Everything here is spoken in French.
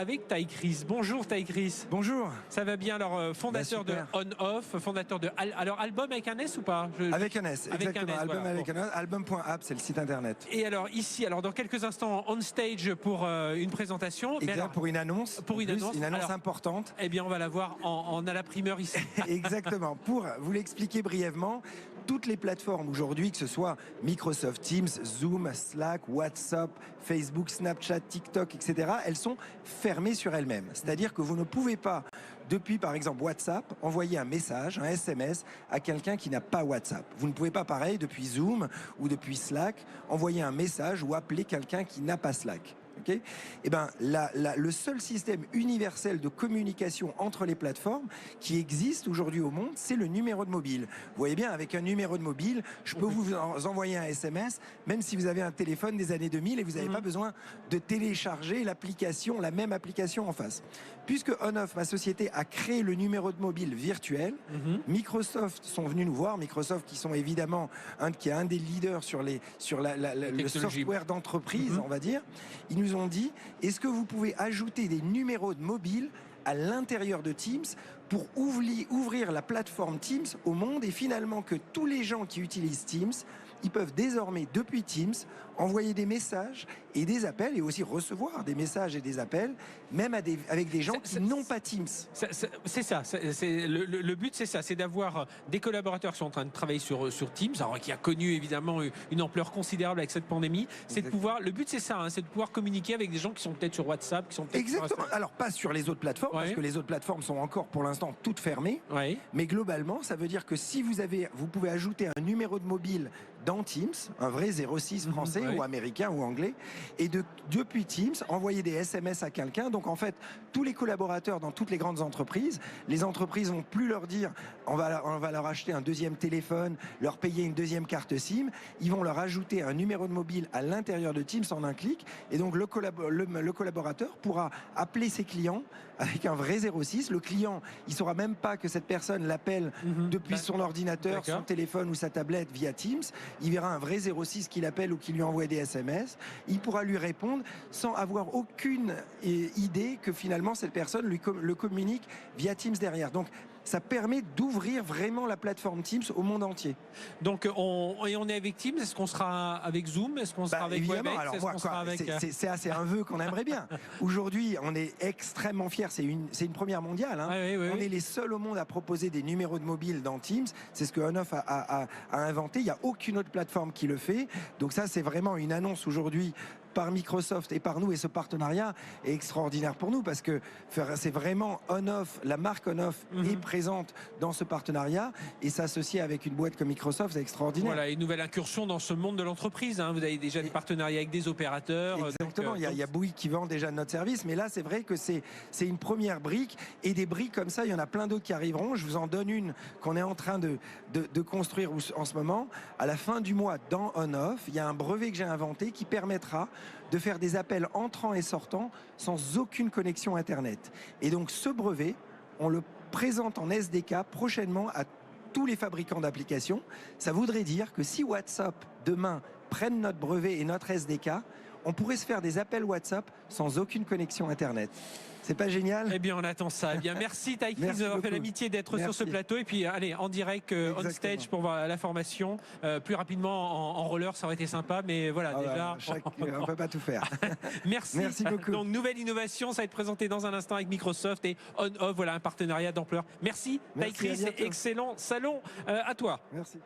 avec Ty Chris. Bonjour Ty Chris. Bonjour. Ça va bien, alors fondateur de On-Off, fondateur de alors album avec un S ou pas? Avec un S, avec exactement. un S, album voilà. avec un S, album.app, c'est le site internet. Et alors ici, alors dans quelques instants, on stage pour une présentation. Exact, alors, pour une annonce. Pour une annonce alors, importante. Eh bien, on va la voir en à la primeur ici. Exactement. Pour vous l'expliquer brièvement, toutes les plateformes aujourd'hui, que ce soit Microsoft Teams, Zoom, Slack, WhatsApp, Facebook, Snapchat, TikTok, etc., elles sont fermées sur elles-mêmes. C'est-à-dire que vous ne pouvez pas, depuis par exemple WhatsApp, envoyer un message, un SMS à quelqu'un qui n'a pas WhatsApp. Vous ne pouvez pas, pareil, depuis Zoom ou depuis Slack, envoyer un message ou appeler quelqu'un qui n'a pas Slack. Okay, eh ben, le seul système universel de communication entre les plateformes qui existe aujourd'hui au monde, c'est le numéro de mobile. Vous voyez bien, avec un numéro de mobile, je peux vous envoyer un SMS, même si vous avez un téléphone des années 2000 et vous n'avez pas besoin de télécharger l'application, la même application en face. Puisque On-Off, ma société, a créé le numéro de mobile virtuel, Microsoft sont venus nous voir, Microsoft qui sont évidemment qui est un des leaders sur le software d'entreprise, on va dire. Ils nous ont dit, est-ce que vous pouvez ajouter des numéros de mobile à l'intérieur de Teams pour ouvrir la plateforme Teams au monde, et finalement que tous les gens qui utilisent Teams, ils peuvent désormais depuis Teams envoyer des messages et des appels, et aussi recevoir des messages et des appels, même avec des gens qui n'ont pas Teams. C'est ça, le but c'est ça, c'est d'avoir des collaborateurs qui sont en train de travailler sur Teams, alors qui a connu évidemment une ampleur considérable avec cette pandémie. C'est de pouvoir, le but c'est ça, hein, c'est de pouvoir communiquer avec des gens qui sont peut-être sur WhatsApp, qui sont peut-être exactement. Alors pas sur les autres plateformes, parce que les autres plateformes sont encore pour l'instant toutes fermées. Mais globalement, ça veut dire que si vous pouvez ajouter un numéro de mobile dans Teams, un vrai 06 français ou américain ou anglais, et depuis Teams, envoyer des SMS à quelqu'un. Donc en fait, tous les collaborateurs dans toutes les grandes entreprises, les entreprises vont plus leur dire on va leur acheter un deuxième téléphone, leur payer une deuxième carte SIM, ils vont leur ajouter un numéro de mobile à l'intérieur de Teams en un clic, et donc le collaborateur pourra appeler ses clients avec un vrai 06. Le client, il saura même pas que cette personne l'appelle depuis son ordinateur, son téléphone ou sa tablette via Teams. Il verra un vrai 06 qui l'appelle ou qui lui envoie des SMS. Il pourra lui répondre sans avoir aucune idée que finalement cette personne le communique via Teams derrière. Donc ça permet d'ouvrir vraiment la plateforme Teams au monde entier. Donc on est avec Teams, est-ce qu'on sera avec Zoom, est-ce qu'on sera avec Webex, c'est assez un vœu qu'on aimerait bien. Aujourd'hui, on est extrêmement fiers, c'est une première mondiale. Hein. On est les seuls au monde à proposer des numéros de mobile dans Teams. C'est ce que On-Off a inventé. Il n'y a aucune autre plateforme qui le fait. Donc ça, c'est vraiment une annonce aujourd'hui par Microsoft et par nous, et ce partenariat est extraordinaire pour nous parce que c'est vraiment On-Off, la marque On-Off est présente dans ce partenariat, et s'associer avec une boîte comme Microsoft, c'est extraordinaire. Voilà, une nouvelle incursion dans ce monde de l'entreprise, hein. Vous avez déjà des partenariats avec des opérateurs. Exactement, il y a Bouygues qui vend déjà notre service, mais là c'est vrai que c'est une première brique, et des briques comme ça, il y en a plein d'autres qui arriveront. Je vous en donne une qu'on est en train de construire en ce moment. À la fin du mois, dans On-Off, il y a un brevet que j'ai inventé qui permettra de faire des appels entrants et sortants sans aucune connexion Internet. Et donc ce brevet, on le présente en SDK prochainement à tous les fabricants d'applications. Ça voudrait dire que si WhatsApp demain prenne notre brevet et notre SDK, on pourrait se faire des appels WhatsApp sans aucune connexion Internet. C'est pas génial? Eh bien, on attend ça. Eh bien, merci Ty Chris d'avoir fait l'amitié d'être sur ce plateau. Et puis, allez, en direct, on stage pour voir la formation. Plus rapidement, en roller, ça aurait été sympa. Mais voilà, déjà. On peut pas tout faire. Merci beaucoup. Donc, nouvelle innovation, ça va être présenté dans un instant avec Microsoft et On-Off. Voilà, un partenariat d'ampleur. Merci Ty Chris. Excellent salon à toi. Merci.